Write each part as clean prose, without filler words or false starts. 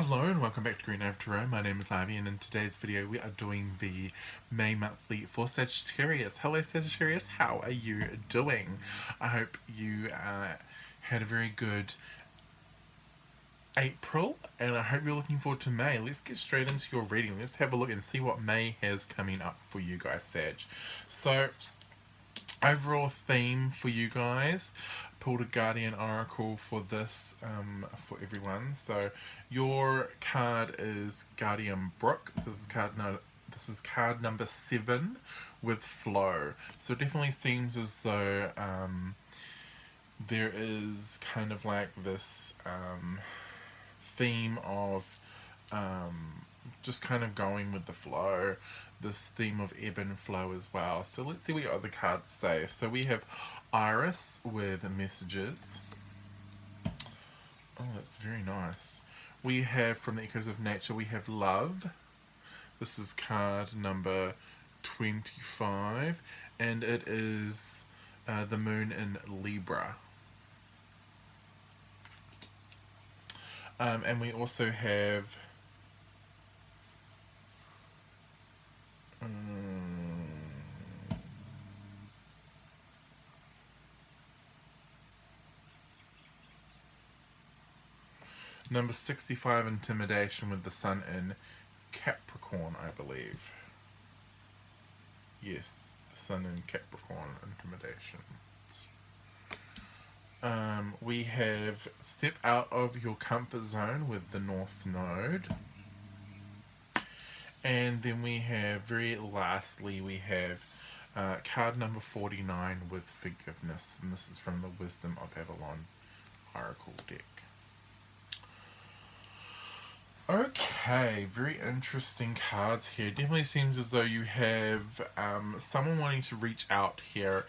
Hello and welcome back to Green Over Tarot. My name is Ivy and in today's video we are doing the May monthly for Sagittarius. Hello Sagittarius, how are you doing? I hope you had a very good April and I hope you're looking forward to May. Let's get straight into your reading. Let's have a look and see what May has coming up for you guys, Sag. So, overall theme for you guys, pulled a Guardian Oracle for this for everyone. So your card is Guardian Brook. This is card number 7 with flow. So it definitely seems as though there is kind of like this theme of just kind of going with the flow, this theme of ebb and flow as well. So let's see what your other cards say. So we have Iris with messages. Oh, that's very nice. We have from the Echoes of Nature, we have Love. This is card number 25 and it is the moon in Libra. And we also have number 65, Intimidation, with the sun in Capricorn, I believe. Yes, the sun in Capricorn, Intimidation. We have Step Out of Your Comfort Zone with the North Node. And then we have, very lastly, we have card number 49 with Forgiveness. And this is from the Wisdom of Avalon Oracle deck. Okay, very interesting cards here. Definitely seems as though you have someone wanting to reach out here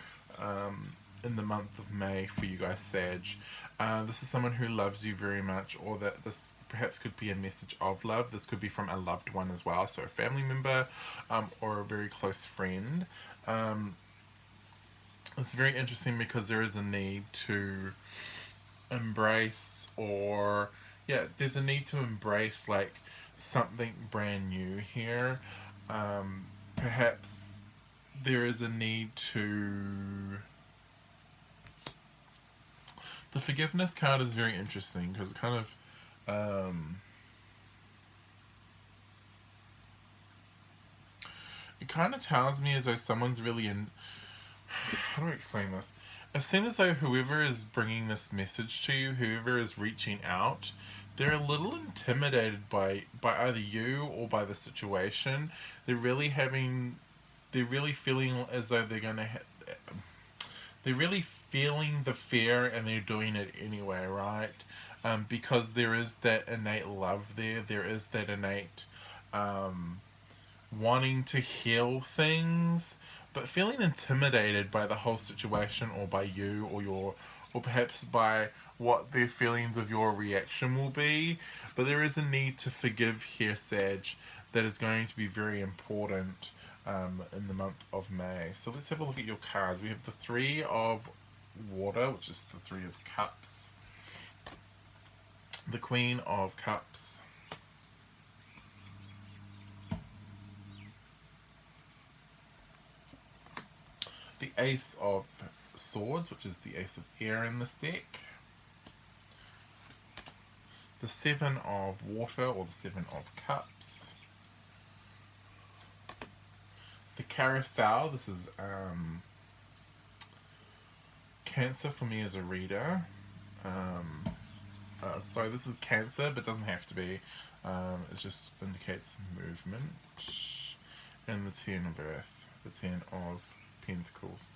in the month of May for you guys, Sag. This is someone who loves you very much, or that this perhaps could be a message of love. This could be from a loved one as well, so a family member or a very close friend. It's very interesting because there is a need to embrace, or yeah, there's a need to embrace like something brand new here. Perhaps there is a need to... The Forgiveness card is very interesting because it kind of it kind of tells me as though someone's really in... How do I explain this? It seems as though whoever is bringing this message to you, whoever is reaching out, they're a little intimidated by either you or by the situation. They're really feeling as though they're gonna they're really feeling the fear and they're doing it anyway, right? Because there is that innate love there. There is that innate wanting to heal things, but feeling intimidated by the whole situation, or by you, or perhaps by what their feelings of your reaction will be. But there is a need to forgive here, Sag, that is going to be very important in the month of May. So let's have a look at your cards. We have the Three of Water, which is the Three of Cups, the Queen of Cups, the Ace of Swords, which is the Ace of Air in this deck, the Seven of Water, or the Seven of Cups, the Carousel. This is Cancer for me as a reader. Sorry, this is Cancer, but doesn't have to be. It just indicates movement. And the Ten of Earth, the Ten of Pentacles.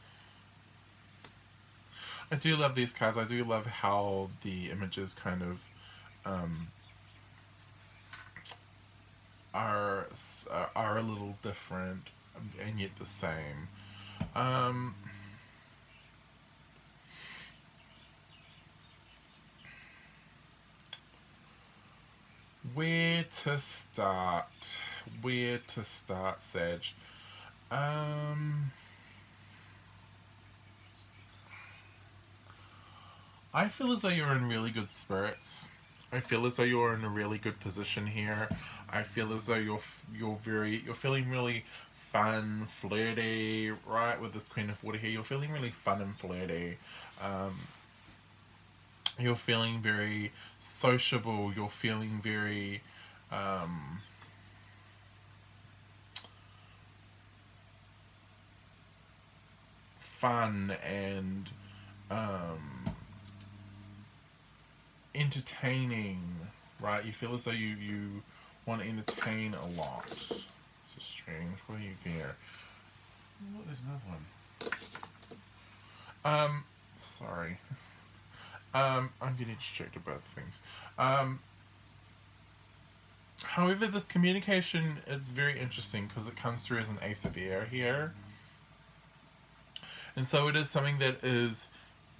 I do love these cards. I do love how the images kind of are a little different and yet the same. Where to start? Where to start, Sag? I feel as though you're in really good spirits. I feel as though you're in a really good position here. I feel as though you're feeling really fun, flirty, right? With this Queen of Water here, you're feeling really fun and flirty. Um, you're feeling very sociable. You're feeling very fun and entertaining, right? You feel as though you want to entertain a lot. It's just strange. What are you there? Oh, there's another one. Sorry. I'm getting distracted by other things. However, this communication is very interesting because it comes through as an Ace of Air here. And so it is something that is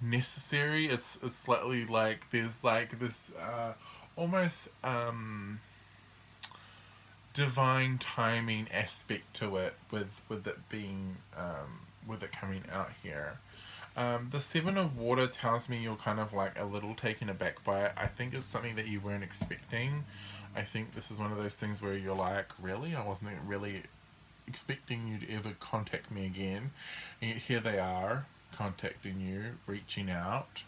necessary. It's slightly like there's like this almost divine timing aspect to it with it being with it coming out here. The Seven of Water tells me you're kind of like a little taken aback by it. I think it's something that you weren't expecting. I think this is one of those things where you're like, really? I wasn't really expecting you to ever contact me again. And yet here they are, contacting you, reaching out.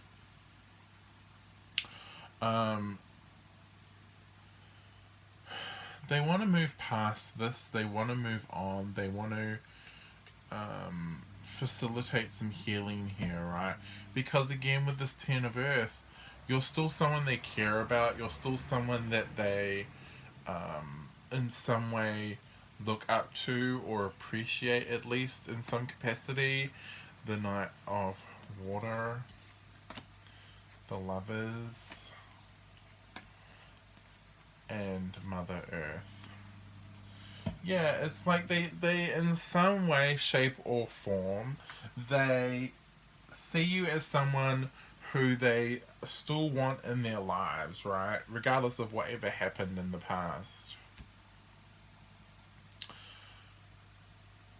They want to move past this. They want to move on. They want to facilitate some healing here, right? Because again, with this Ten of Earth, you're still someone they care about. You're still someone that they, in some way, look up to or appreciate, at least in some capacity. The Knight of Water, the Lovers, and Mother Earth. Yeah, it's like they in some way, shape, or form, they see you as someone who they still want in their lives, right? Regardless of whatever happened in the past.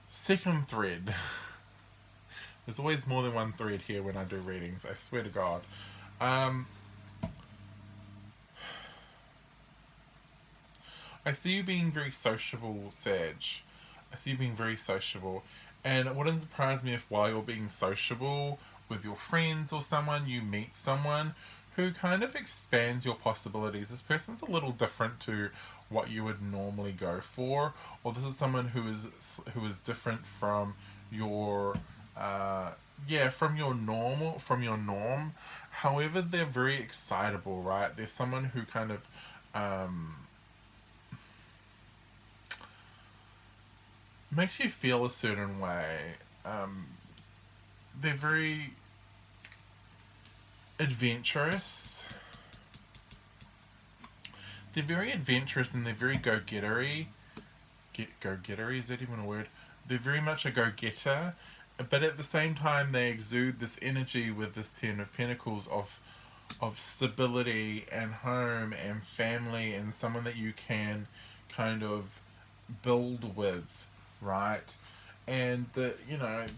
Second thread. There's always more than one thread here when I do readings, I swear to God. I see you being very sociable, Sag. I see you being very sociable. And it wouldn't surprise me if while you're being sociable with your friends or someone, you meet someone who kind of expands your possibilities. This person's a little different to what you would normally go for, or this is someone who is different from your from your norm. However, they're very excitable, right? They're someone who kind of makes you feel a certain way. They're very adventurous. They're very adventurous and they're very go-gettery. Go-gettery, is that even a word? They're very much a go-getter, but at the same time they exude this energy with this Ten of Pentacles of stability and home and family and someone that you can kind of build with, right? And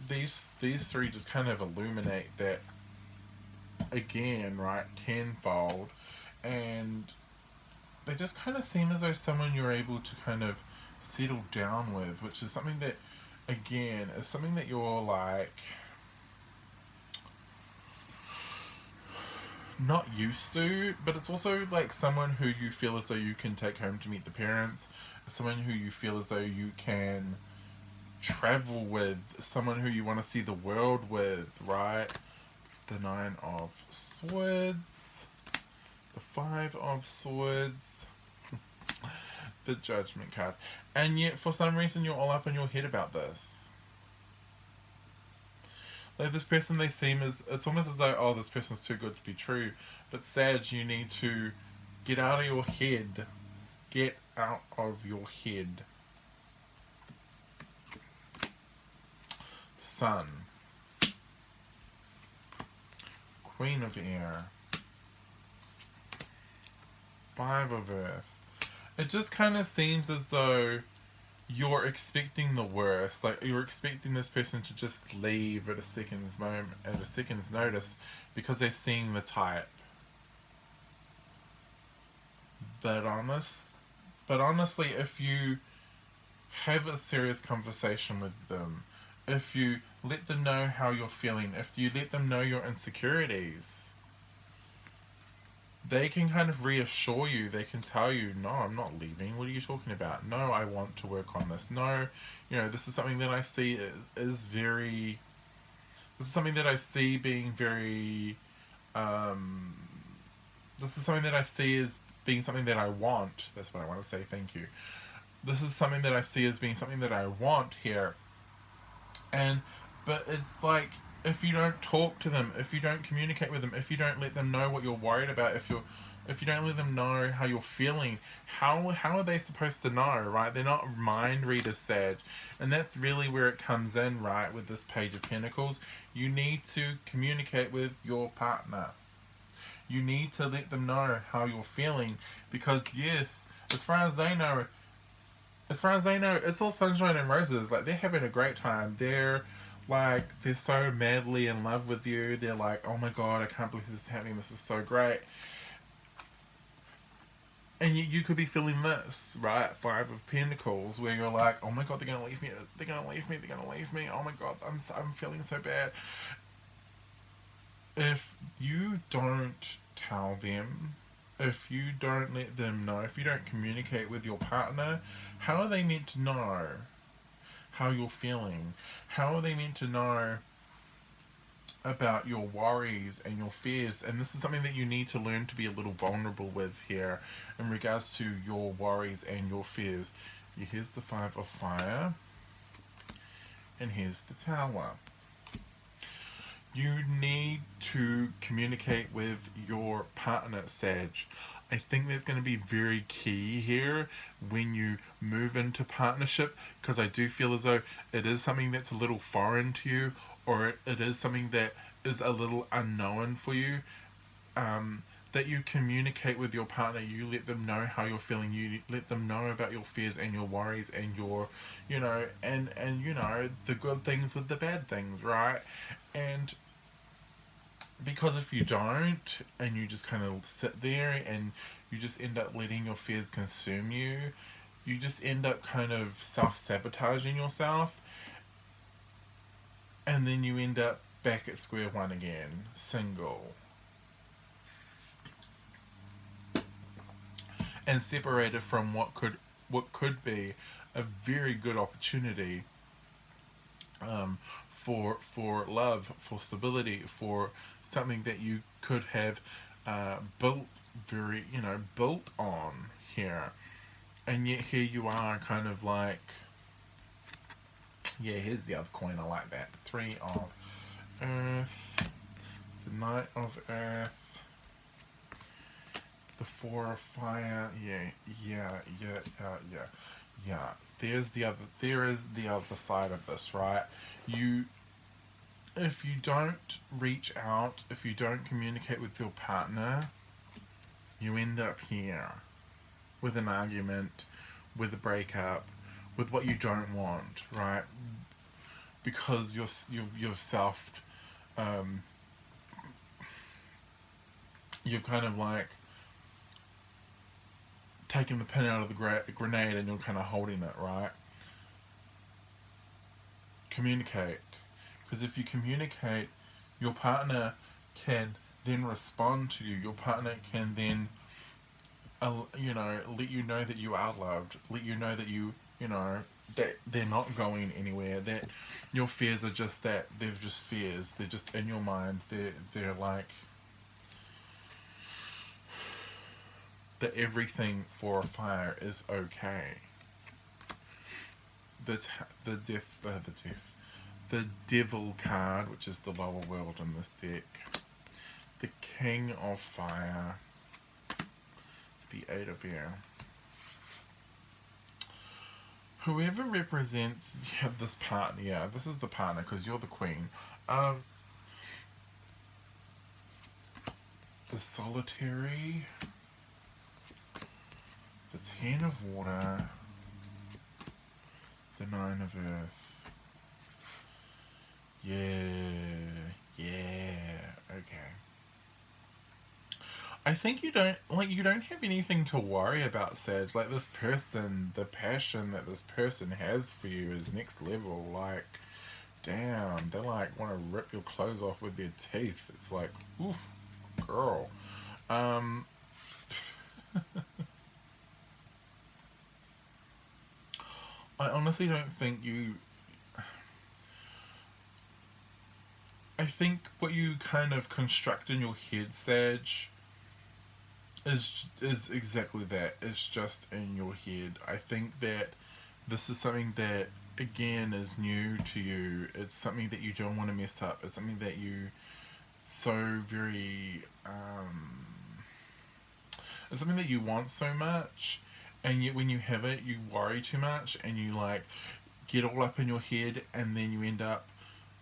these three just kind of illuminate that again, right, tenfold. And they just kind of seem as though someone you're able to kind of settle down with, which is something that, again, is something that you're like not used to, but it's also like someone who you feel as though you can take home to meet the parents, someone who you feel as though you can travel with, someone who you want to see the world with, right? The Nine of Swords, the Five of Swords, the Judgment card. And yet, for some reason, you're all up in your head about this. Like, this person, they seem as, it's almost as though, oh, this person's too good to be true. But Sag, you need to get out of your head. Get out of your head. Sun. Queen of Air. Five of Earth. It just kind of seems as though you're expecting the worst. Like, you're expecting this person to just leave at a second's notice because they're seeing the type. But honestly, if you have a serious conversation with them, if you let them know how you're feeling, if you let them know your insecurities, they can kind of reassure you. They can tell you, no, I'm not leaving. What are you talking about? No, I want to work on this. No, this is something that I see is very. This is something that I see being very. Um, this is something that I see as being something that I want. That's what I want to say. Thank you. This is something that I see as being something that I want here. And, but it's like, if you don't talk to them, if you don't communicate with them, if you don't let them know what you're worried about, if you don't let them know how you're feeling, how are they supposed to know, right? They're not mind readers, Sag. And that's really where it comes in, right, with this Page of Pentacles. You need to communicate with your partner. You need to let them know how you're feeling, because yes, as far as they know, it's all sunshine and roses. Like, they're having a great time. They're so madly in love with you. They're like, oh my god, I can't believe this is happening. This is so great. And you could be feeling this, right? Five of Pentacles, where you're like, oh my god, they're gonna leave me. They're gonna leave me. They're gonna leave me. Oh my god, I'm feeling so bad. If you don't tell them, if you don't let them know, if you don't communicate with your partner, how are they meant to know how you're feeling? How are they meant to know about your worries and your fears? And this is something that you need to learn to be a little vulnerable with here in regards to your worries and your fears. Here's the Five of Fire, and here's the Tower. You need to communicate with your partner, Sag. I think that's going to be very key here when you move into partnership, because I do feel as though it is something that's a little foreign to you, or it is something that is a little unknown for you. That you communicate with your partner, you let them know how you're feeling, you let them know about your fears and your worries and your, and the good things with the bad things, right? And because if you don't, and you just kind of sit there and you just end up letting your fears consume you, you just end up kind of self-sabotaging yourself, and then you end up back at square one again, single, and separated from what could be a very good opportunity, for love, for stability, for something that you could have built built on here. And yet here you are, kind of like, yeah, here's the other coin. I like that. Three of Earth, the Knight of Earth, the Four of Fire. Yeah. There is the other side of this, right? If you don't reach out, if you don't communicate with your partner, you end up here with an argument, with a breakup, with what you don't want, right? Because you've you've kind of like taken the pin out of the grenade, and you're kind of holding it, right? Communicate. Because if you communicate, your partner can then respond to you. Your partner can then, let you know that you are loved. Let you know that that they're not going anywhere. That your fears are just that. They're just fears. They're just in your mind. They're like that everything for a fire is okay. The Devil card, which is the lower world in this deck, the King of Fire, the Eight of Air. Whoever represents this partner, this is the partner because you're the Queen. The Solitary, the Ten of Water, the Nine of Earth. Yeah, okay. I think you don't have anything to worry about, Sag. Like, this person, the passion that this person has for you is next level. Like, damn, they like want to rip your clothes off with their teeth. It's like, oof, girl. Um, I honestly don't think you. I think what you kind of construct in your head, Sag, is exactly that. It's just in your head. I think that this is something that again is new to you. It's something that you don't want to mess up. It's something that you so very it's something that you want so much, and yet when you have it you worry too much, and you like get all up in your head, and then you end up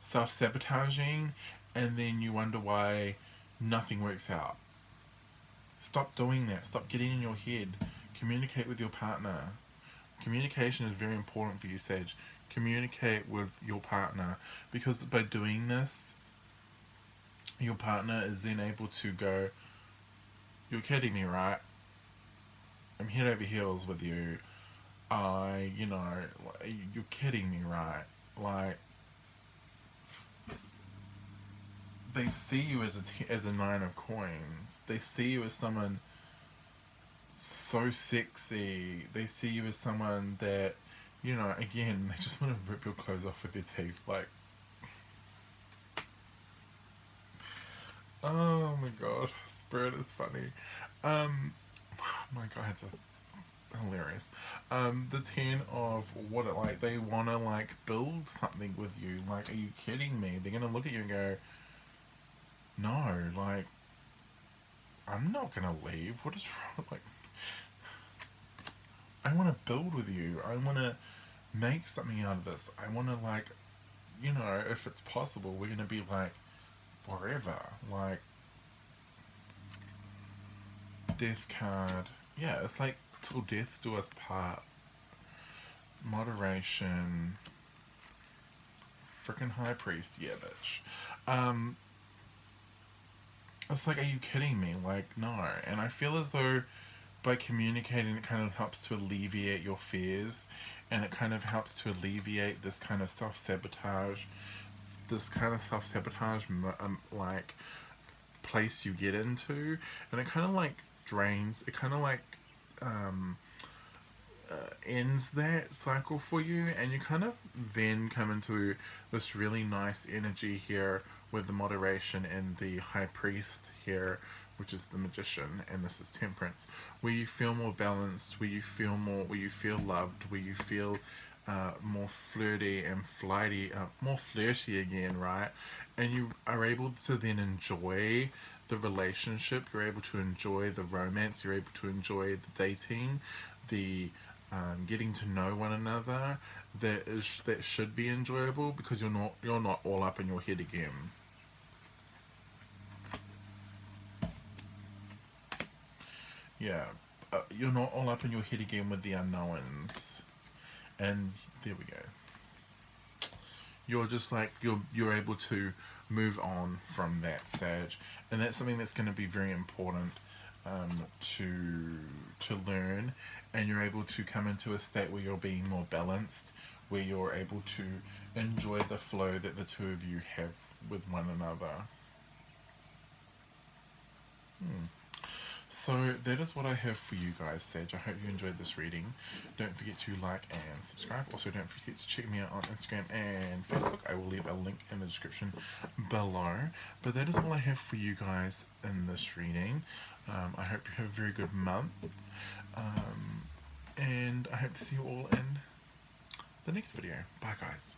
self-sabotaging, and then you wonder why nothing works out. Stop doing that. Stop getting in your head. Communicate with your partner. Communication is very important for you, Sage. Communicate with your partner, because by doing this, your partner is then able to go, "You're kidding me, right? I'm head over heels with you. You're kidding me, right?" Like, they see you as a nine of coins. They see you as someone so sexy. They see you as someone that, again, they just want to rip your clothes off with their teeth. Like, oh my god, Spirit is funny. My god, it's hilarious. The 10 of what it like, they want to like build something with you. Like, are you kidding me? They're gonna look at you and go, no, like, I'm not gonna leave. What is wrong? Like, I want to build with you. I want to make something out of this. I want to, like, if it's possible, we're gonna be like forever. Like, death card. Yeah, it's like till death do us part. Moderation. Freaking high priest. Yeah, bitch. It's like, are you kidding me? Like, no. And I feel as though by communicating, it kind of helps to alleviate your fears, and it kind of helps to alleviate this kind of self-sabotage, like, place you get into, and it kind of like drains, it kind of like um, ends that cycle for you, and you kind of then come into this really nice energy here with the moderation and the high priest here, which is the magician, and this is temperance, where you feel more balanced, where you feel loved, where you feel more flirty and flighty, more flirty again, right? And you are able to then enjoy the relationship, you're able to enjoy the romance, you're able to enjoy the dating, the getting to know one another, that should be enjoyable, because you're not all up in your head again. Yeah, you're not all up in your head again with the unknowns, and there we go. You're just like you're able to move on from that, Sag, and that's something that's going to be very important to learn, and you're able to come into a state where you're being more balanced, where you're able to enjoy the flow that the two of you have with one another. Hmm. So that is what I have for you guys, Sage. I hope you enjoyed this reading. Don't forget to like and subscribe. Also, don't forget to check me out on Instagram and Facebook. I will leave a link in the description below. But that is all I have for you guys in this reading. I hope you have a very good month. And I hope to see you all in the next video. Bye, guys.